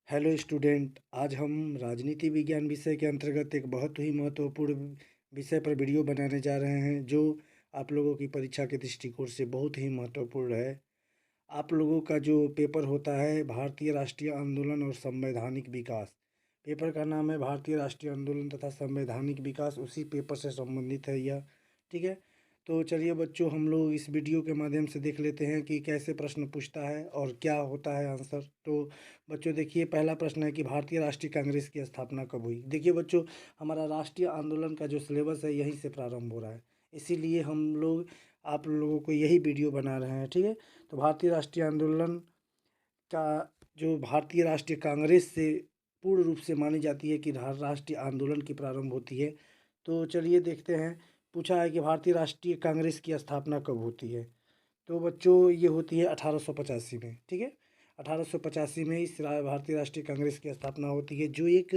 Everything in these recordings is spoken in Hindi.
हेलो स्टूडेंट, आज हम राजनीति विज्ञान विषय के अंतर्गत एक बहुत ही महत्वपूर्ण विषय पर वीडियो बनाने जा रहे हैं जो आप लोगों की परीक्षा के दृष्टिकोण से बहुत ही महत्वपूर्ण है। आप लोगों का जो पेपर होता है भारतीय राष्ट्रीय आंदोलन और संवैधानिक विकास। पेपर का नाम है भारतीय राष्ट्रीय आंदोलन तथा संवैधानिक विकास, उसी पेपर से संबंधित है यह। ठीक है, तो चलिए बच्चों, हम लोग इस वीडियो के माध्यम से देख लेते हैं कि कैसे प्रश्न पूछता है और क्या होता है आंसर। तो बच्चों देखिए, पहला प्रश्न है कि भारतीय राष्ट्रीय कांग्रेस की स्थापना कब हुई। देखिए बच्चों, हमारा राष्ट्रीय आंदोलन का जो सिलेबस है यहीं से प्रारंभ हो रहा है, इसीलिए हम लोग आप लोगों को यही वीडियो बना रहे हैं। ठीक है, तो भारतीय राष्ट्रीय आंदोलन का जो भारतीय राष्ट्रीय कांग्रेस से पूर्ण रूप से मानी जाती है कि राष्ट्रीय आंदोलन की प्रारंभ होती है। तो चलिए देखते हैं। पूछा है कि भारतीय राष्ट्रीय कांग्रेस की स्थापना कब होती है। तो बच्चों ये होती है 1885 में। ठीक है, 1885 में इस भारतीय राष्ट्रीय कांग्रेस की स्थापना होती है, जो एक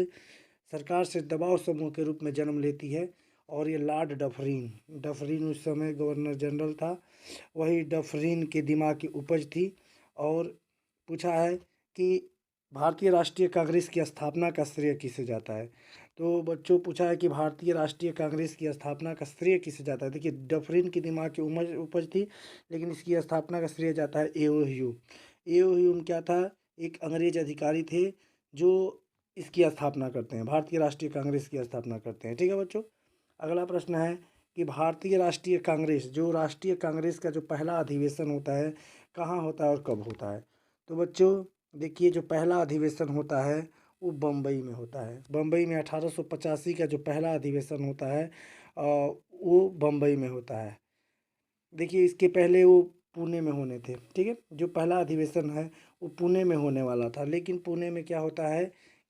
सरकार से दबाव समूह के रूप में जन्म लेती है। और ये लॉर्ड डफरिन डफरिन उस समय गवर्नर जनरल था, वही डफरिन के दिमाग की उपज थी। और पूछा है कि भारतीय राष्ट्रीय कांग्रेस की स्थापना का श्रेय किसे जाता है। तो बच्चों पूछा है कि भारतीय राष्ट्रीय कांग्रेस की स्थापना का श्रेय किसे जाता है। देखिए, डफरिन की दिमाग की उपज थी, लेकिन इसकी स्थापना का श्रेय जाता है एओ ह्यूम। एओ ह्यूम क्या था, एक अंग्रेज अधिकारी थे जो इसकी स्थापना करते हैं, भारतीय राष्ट्रीय कांग्रेस की स्थापना करते हैं। ठीक है बच्चों, अगला प्रश्न है कि भारतीय राष्ट्रीय कांग्रेस, जो राष्ट्रीय कांग्रेस का जो पहला अधिवेशन होता है, कहाँ होता है और कब होता है। तो बच्चों देखिए, जो पहला अधिवेशन होता है वो बम्बई में होता है। बम्बई में 1885 का जो पहला अधिवेशन होता है वो बम्बई में होता है। देखिए, इसके पहले वो पुणे में होने थे। ठीक है, जो पहला अधिवेशन है वो पुणे में होने वाला था, लेकिन पुणे में क्या होता है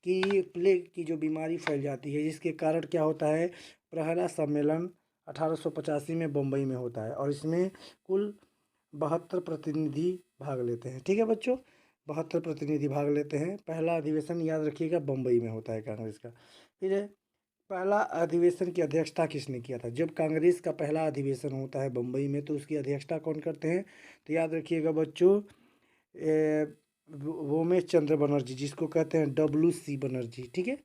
कि प्लेग की जो बीमारी फैल जाती है, जिसके कारण क्या होता है, पहला सम्मेलन 1885 में बम्बई में होता है और इसमें कुल 72 प्रतिनिधि भाग लेते हैं। ठीक है बच्चों, 72 प्रतिनिधि भाग लेते हैं। पहला अधिवेशन याद रखिएगा बम्बई में होता है कांग्रेस का। फिर पहला अधिवेशन की अध्यक्षता किसने किया था। जब कांग्रेस का पहला अधिवेशन होता है बम्बई में, तो उसकी अध्यक्षता कौन करते हैं। तो याद रखिएगा बच्चों, वोमेश चंद्र बनर्जी, जिसको कहते हैं WC बनर्जी। ठीक है,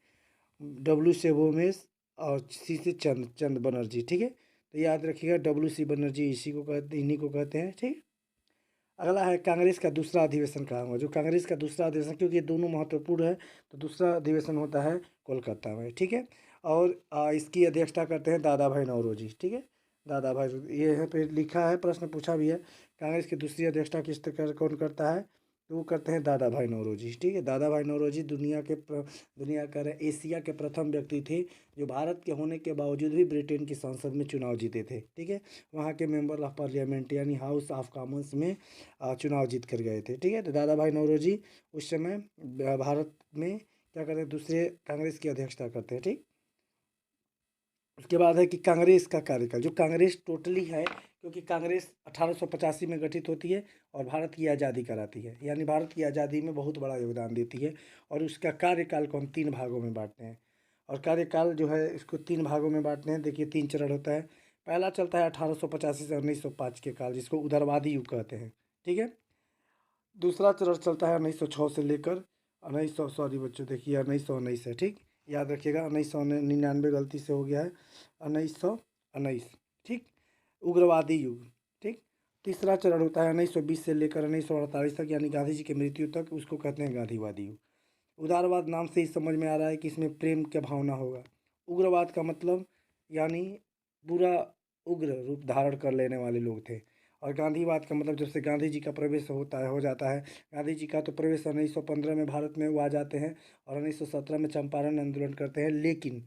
W से वोमेश और C से चंद बनर्जी। ठीक है, तो याद रखिएगा WC बनर्जी, इन्हीं को कहते हैं। ठीक, अगला है कांग्रेस का दूसरा अधिवेशन कहाँ हुआ। जो कांग्रेस का दूसरा अधिवेशन, क्योंकि ये दोनों महत्वपूर्ण है, तो दूसरा अधिवेशन होता है कोलकाता में। ठीक है, और इसकी अध्यक्षता करते हैं दादा भाई नौरोजी। ठीक है, दादा भाई, ये है पे लिखा है, प्रश्न पूछा भी है, कांग्रेस की दूसरी अध्यक्षता कौन करता है। तो वो करते हैं दादा भाई नौरोजी। ठीक है, दादा भाई नौरोजी दुनिया का एशिया के प्रथम व्यक्ति थे जो भारत के होने के बावजूद भी ब्रिटेन की संसद में चुनाव जीते थे। ठीक है, वहाँ के मेंबर ऑफ पार्लियामेंट यानी हाउस ऑफ कॉमन्स में चुनाव जीत कर गए थे। ठीक है, तो दादा भाई नौरोजी उस समय भारत में क्या करते हैं, दूसरे कांग्रेस की अध्यक्षता करते हैं। ठीक, उसके बाद है कि कांग्रेस का कार्यकाल। जो कांग्रेस टोटली है, क्योंकि कांग्रेस 1885 में गठित होती है और भारत की आज़ादी कराती है, यानी भारत की आज़ादी में बहुत बड़ा योगदान देती है। और उसका कार्यकाल को हम 3 भागों में बांटते हैं। और कार्यकाल जो है इसको 3 भागों में बांटते हैं। देखिए, 3 चरण होता है। पहला चलता है 1885 से 1905 के काल, जिसको उदारवादी युग कहते हैं। ठीक है, दूसरा चरण चलता है 1906 से लेकर 1900, सॉरी बच्चों देखिए 1919 है। ठीक, याद रखिएगा 1999 गलती से हो गया है, 1919। ठीक, उग्रवादी युग। ठीक, तीसरा चरण होता है 1920 से लेकर 1948 तक, यानी गांधी जी की मृत्यु तक, उसको कहते हैं गांधीवादी युग। उदारवाद नाम से ही समझ में आ रहा है कि इसमें प्रेम क्या भावना होगा। उग्रवाद का मतलब यानी पूरा उग्र रूप धारण कर लेने वाले लोग थे। और गांधीवाद का मतलब जब से गांधी जी का प्रवेश होता है, हो जाता है, गांधी जी का तो प्रवेश 1915 में भारत में वो आ जाते हैं और 1917 में चंपारण आंदोलन करते हैं। लेकिन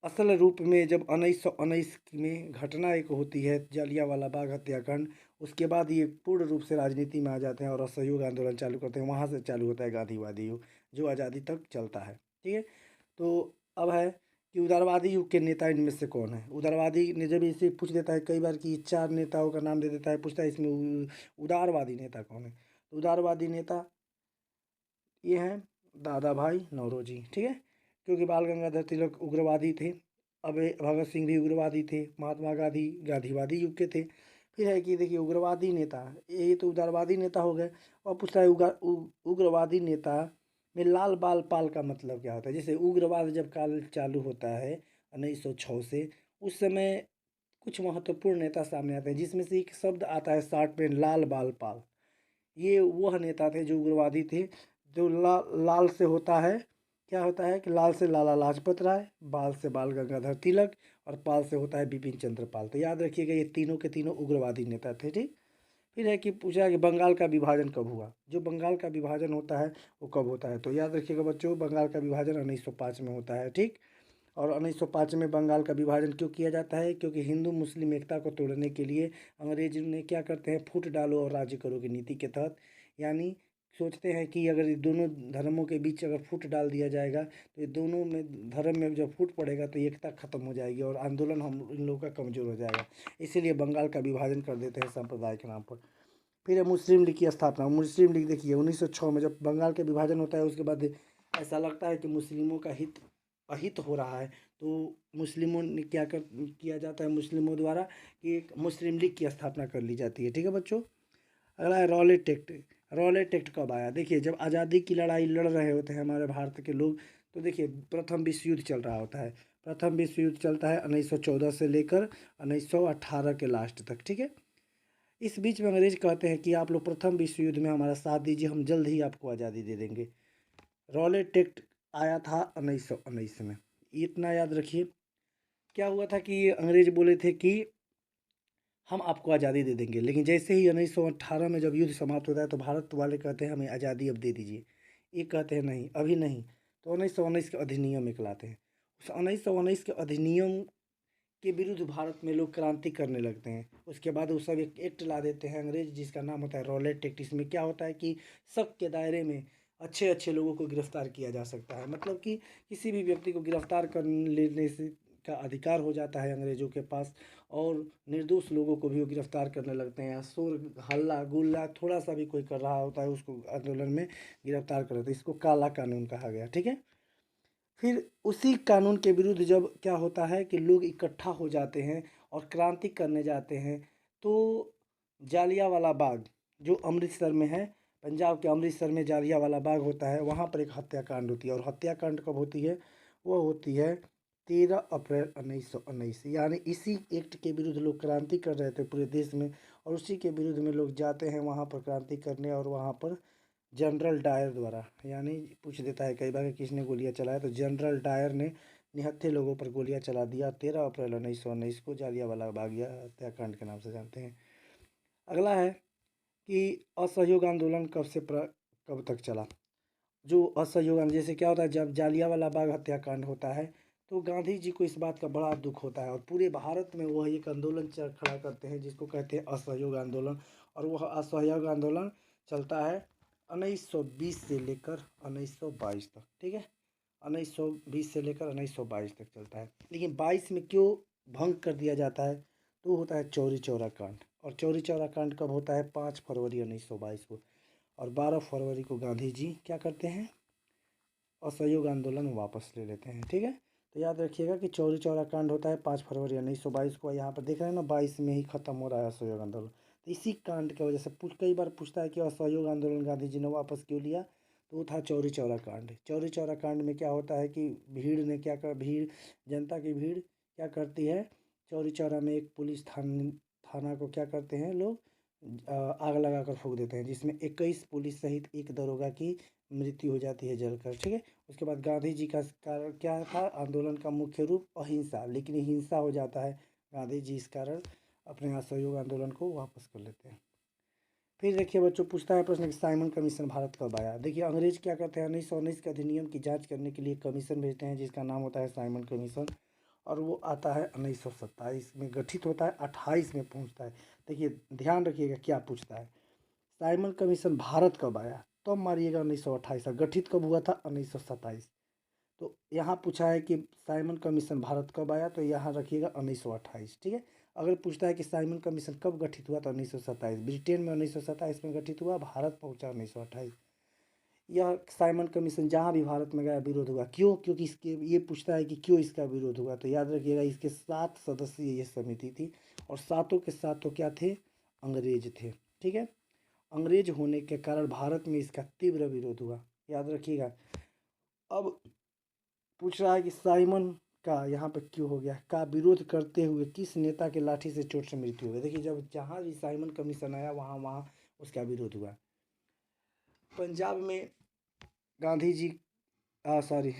असल रूप में जब 1919 में घटना एक होती है, जलियांवाला बाग हत्याकांड, उसके बाद ये पूर्ण रूप से राजनीति में आ जाते हैं और असहयोग आंदोलन चालू करते हैं। वहाँ से चालू होता है गांधीवादी युग, जो आज़ादी तक चलता है। ठीक है, तो अब है कि उदारवादी युग के नेता इनमें से कौन है। उदारवादी ने जब इसे पूछ देता है कई बार कि 4 नेताओं का नाम दे देता है, पूछता है इसमें उदारवादी नेता कौन है। तो उदारवादी नेता ये हैं दादा भाई नौरोजी। ठीक है, क्योंकि बाल गंगाधर तिलक उग्रवादी थे, अब भगत सिंह भी उग्रवादी थे, महात्मा गांधी गांधीवादी युग के थे। फिर है कि देखिए उग्रवादी नेता, ये तो उदारवादी नेता हो गए। और पूछता है उग्रवादी नेता में लाल बाल पाल का मतलब क्या होता है? जैसे उग्रवाद जब काल चालू होता है 1906 से, उस समय कुछ महत्वपूर्ण नेता सामने आते हैं, जिसमें से एक शब्द आता है शार्ट में, लाल बाल पाल। ये वह नेता थे जो उग्रवादी थे, जो लाल से होता है, क्या होता है कि लाल से लाला लाजपत राय, बाल से बाल गंगाधर तिलक, और पाल से होता है बिपिन चंद्र पाल। तो याद रखिएगा ये तीनों के तीनों उग्रवादी नेता थे, ठीक। फिर है कि पूछा कि बंगाल का विभाजन कब हुआ? जो बंगाल का विभाजन होता है वो कब होता है? तो याद रखिएगा बच्चों, बंगाल का विभाजन 1905 में होता है, ठीक। और 1905 में बंगाल का विभाजन क्यों किया जाता है? क्योंकि हिंदू मुस्लिम एकता को तोड़ने के लिए अंग्रेज ने क्या करते हैं, फूट डालो और राज्य करो की नीति के तहत, यानी सोचते हैं कि अगर ये दोनों धर्मों के बीच अगर फूट डाल दिया जाएगा तो ये दोनों में धर्म में जब फूट पड़ेगा तो एकता खत्म हो जाएगी और आंदोलन हम इन लोगों का कमज़ोर हो जाएगा। इसीलिए बंगाल का विभाजन कर देते हैं संप्रदाय के नाम पर। फिर है मुस्लिम लीग की स्थापना। मुस्लिम लीग देखिए 1906 में जब बंगाल के विभाजन होता है, उसके बाद ऐसा लगता है कि मुस्लिमों का हित अहित हो रहा है, तो मुस्लिमों ने क्या कर किया जाता है मुस्लिमों द्वारा कि एक मुस्लिम लीग की स्थापना कर ली जाती है, ठीक है बच्चों। अगला है रॉलेट एक्ट। रॉलेट एक्ट कब आया? देखिए जब आज़ादी की लड़ाई लड़ रहे होते हैं हमारे भारत के लोग, तो देखिए प्रथम विश्व युद्ध चल रहा होता है। प्रथम विश्व युद्ध चलता है 1914 से लेकर 1918 के लास्ट तक, ठीक है। इस बीच में अंग्रेज कहते हैं कि आप लोग प्रथम विश्व युद्ध में हमारा साथ दीजिए, हम जल्द ही आपको आज़ादी दे देंगे। रॉलेट एक्ट आया था 1919 में, इतना याद रखिए। क्या हुआ था कि अंग्रेज बोले थे कि हम आपको आज़ादी दे देंगे, लेकिन जैसे ही 1918 में जब युद्ध समाप्त होता है तो भारत वाले कहते हैं हमें आज़ादी अब दे दीजिए। ये कहते हैं नहीं अभी नहीं। तो 1919 के अधिनियम एक लाते हैं। उस 1919 के अधिनियम के विरुद्ध भारत में लोग क्रांति करने लगते हैं। उसके बाद वो सब एक एक्ट ला देते हैं अंग्रेज, जिसका नाम होता है रॉलेट एक्ट। इसमें क्या होता है कि शक के दायरे में अच्छे अच्छे लोगों को गिरफ्तार किया जा सकता है, मतलब कि किसी भी व्यक्ति को गिरफ्तार कर लेने से का अधिकार हो जाता है अंग्रेज़ों के पास, और निर्दोष लोगों को भी वो गिरफ्तार करने लगते हैं। शोर हल्ला गुल्ला थोड़ा सा भी कोई कर रहा होता है उसको आंदोलन में गिरफ्तार कर लेते हैं। इसको काला कानून कहा गया, ठीक है। फिर उसी कानून के विरुद्ध जब क्या होता है कि लोग इकट्ठा हो जाते हैं और क्रांति करने जाते हैं, तो जालियांवाला बाग जो अमृतसर में है, पंजाब के अमृतसर में जालियांवाला बाग होता है, वहाँ पर एक हत्याकांड होती है। और हत्याकांड कब होती है? वो होती है 13 अप्रैल 1919, यानी इसी एक्ट के विरुद्ध लोग क्रांति कर रहे थे पूरे देश में, और उसी के विरुद्ध में लोग जाते हैं वहाँ पर क्रांति करने, और वहाँ पर जनरल डायर द्वारा, यानी पूछ देता है कई बार कि किसने गोलियां चलाया, तो जनरल डायर ने निहत्थे लोगों पर गोलियां चला दिया 13 अप्रैल 1919 को, जालियांवाला बाग या हत्याकांड के नाम से जानते हैं। अगला है कि असहयोग आंदोलन कब तक चला? जो असहयोग आंदोलन, जैसे क्या होता है जब जालियांवाला बाग हत्याकांड होता है तो गांधी जी को इस बात का बड़ा दुख होता है, और पूरे भारत में वह एक आंदोलन खड़ा करते हैं जिसको कहते हैं असहयोग आंदोलन। और वह असहयोग आंदोलन चलता है 1920 से लेकर 1922 तक, ठीक है। 1920 से लेकर 1922 तक चलता है। लेकिन 22 में क्यों भंग कर दिया जाता है? तो होता है चौरी चौरा कांड। और चौरी चौरा कांड कब होता है? 5 फरवरी 1922 को। और 12 फरवरी को गांधी जी क्या करते हैं? असहयोग आंदोलन वापस ले लेते हैं, ठीक है। तो याद रखिएगा कि चौरी चौरा कांड होता है 5 फरवरी 1922 को। यहाँ पर देख रहे हैं ना 22 में ही खत्म हो रहा है असहयोग आंदोलन। तो इसी कांड की वजह से कई बार पूछता है कि असहयोग आंदोलन गांधी जी ने वापस क्यों लिया, तो वो था चौरी चौरा कांड। चौरी चौरा कांड में क्या होता है कि भीड़, जनता की भीड़ क्या करती है, चौरी चौरा में एक पुलिस थाना को क्या करते हैं लोग, आग लगा कर फूँक देते हैं, जिसमें 21 पुलिस सहित एक दरोगा की मृत्यु हो जाती है जलकर, ठीक है। उसके बाद गांधी जी का कारण क्या था? आंदोलन का मुख्य रूप अहिंसा, लेकिन हिंसा हो जाता है। गांधी जी इस कारण अपने असहयोग आंदोलन को वापस कर लेते हैं। फिर देखिए बच्चों, पूछता है प्रश्न कि साइमन कमीशन भारत कब आया? देखिए अंग्रेज क्या करते हैं, 1919 के अधिनियम की जांच करने के लिए कमीशन भेजते हैं जिसका नाम होता है साइमन कमीशन। और वो आता है 1927 में गठित होता है, 28 में पहुंचता है। देखिए ध्यान रखिएगा क्या पूछता है, साइमन कमीशन भारत कब आया? तो मारिएगा 1928। गठित कब हुआ था? 1927। तो यहाँ पूछा है कि साइमन कमीशन भारत कब आया, तो यहाँ रखिएगा 1928, ठीक है। अगर पूछता है कि साइमन कमीशन कब गठित हुआ, तो 1927। ब्रिटेन में 1927 में गठित हुआ, भारत पहुँचा 1928। यह साइमन कमीशन जहाँ भी भारत में गया विरोध हुआ। क्यों? क्योंकि इसके ये पूछता है कि क्यों इसका विरोध हुआ, तो याद रखिएगा इसके 7 सदस्यीय ये समिति थी, और सातों के सातों क्या थे? अंग्रेज थे, ठीक है। अंग्रेज होने के कारण भारत में इसका तीव्र विरोध हुआ। याद रखिएगा। अब पूछ रहा है कि साइमन का यहाँ पे क्यों हो गया, का विरोध करते हुए किस नेता के लाठी से चोट से मृत्यु हो गई। देखिए, जब जहाँ भी साइमन कमीशन आया वहाँ वहाँ उसका विरोध हुआ। पंजाब में गांधी जी, सॉरी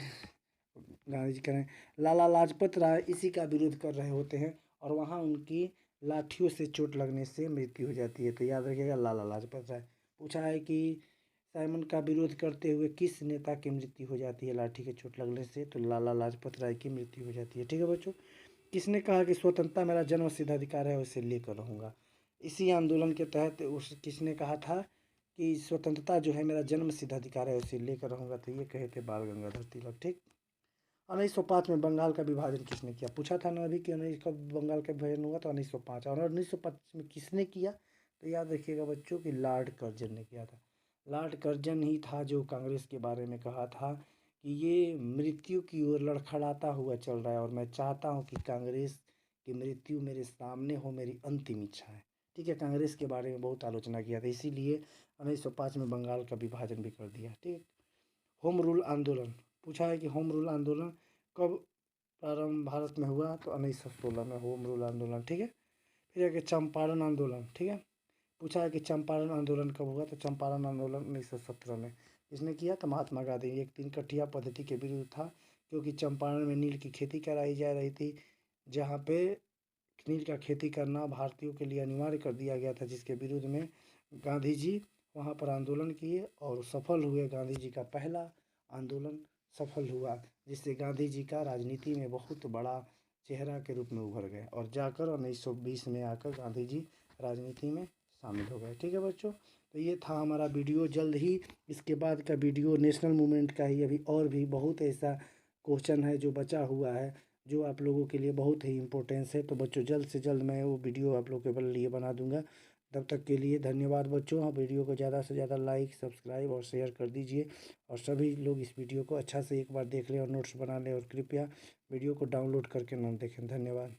गांधी जी कह रहे हैं, लाला लाजपत राय इसी का विरोध कर रहे होते हैं और वहाँ उनकी लाठियों से चोट लगने से मृत्यु हो जाती है। तो याद रखिएगा, लाला लाजपत राय। पूछा है कि साइमन का विरोध करते हुए किस नेता की मृत्यु हो जाती है लाठी के चोट लगने से, तो लाला लाजपत राय की मृत्यु हो जाती है। ठीक है बच्चों। किसने कहा कि स्वतंत्रता मेरा जन्म सिद्ध अधिकार है, उसे लेकर रहूँगा। इसी आंदोलन के तहत उस किसने कहा था कि स्वतंत्रता जो है मेरा जन्म सिद्ध अधिकार है, उसे लेकर रहूँगा, तो ये कहे थे बाल गंगाधर तिलक। ठीक। 1905 में बंगाल का विभाजन किसने किया। पूछा था ना अभी कि 19 कब बंगाल का विभाजन हुआ, तो 1905। और 1925 में किसने किया, तो याद रखिएगा बच्चों कि लॉर्ड कर्जन ने किया था। लॉर्ड कर्जन ही था जो कांग्रेस के बारे में कहा था कि ये मृत्यु की ओर लड़खड़ाता हुआ चल रहा है और मैं चाहता हूँ कि कांग्रेस की मृत्यु मेरे सामने हो, मेरी अंतिम इच्छा है। ठीक है, कांग्रेस के बारे में बहुत आलोचना किया था, इसीलिए 1905 में बंगाल का विभाजन भी कर दिया। ठीक। होम रूल आंदोलन। पूछा है कि होम रूल आंदोलन कब प्रारंभ भारत में हुआ, तो 1916 में होम रूल आंदोलन। ठीक है। फिर है कि चंपारण आंदोलन। ठीक है। पूछा है कि चंपारण आंदोलन कब हुआ, तो चंपारण आंदोलन 1917 में। इसने किया था महात्मा गांधी। एक तीन कठिया पद्धति के विरुद्ध था, क्योंकि चंपारण में नील की खेती कराई जा रही थी, जहाँ पे नील का खेती करना भारतीयों के लिए अनिवार्य कर दिया गया था, जिसके विरुद्ध में गांधी जी वहाँ पर आंदोलन किए और सफल हुए। गांधी जी का पहला आंदोलन सफल हुआ, जिससे गांधी जी का राजनीति में बहुत बड़ा चेहरा के रूप में उभर गए और जाकर 1920 में आकर गांधी जी राजनीति में शामिल हो गए। ठीक है बच्चों, तो ये था हमारा वीडियो। जल्द ही इसके बाद का वीडियो नेशनल मूवमेंट का ही, अभी और भी बहुत ऐसा क्वेश्चन है जो बचा हुआ है, जो आप लोगों के लिए बहुत ही इम्पोर्टेंस है। तो बच्चों, जल्द से जल्द मैं वो वीडियो आप लोगों के लिए बना दूंगा। तब तक के लिए धन्यवाद बच्चों। आप वीडियो को ज़्यादा से ज़्यादा लाइक, सब्सक्राइब और शेयर कर दीजिए, और सभी लोग इस वीडियो को अच्छा से एक बार देख लें और नोट्स बना लें, और कृपया वीडियो को डाउनलोड करके न देखें। धन्यवाद।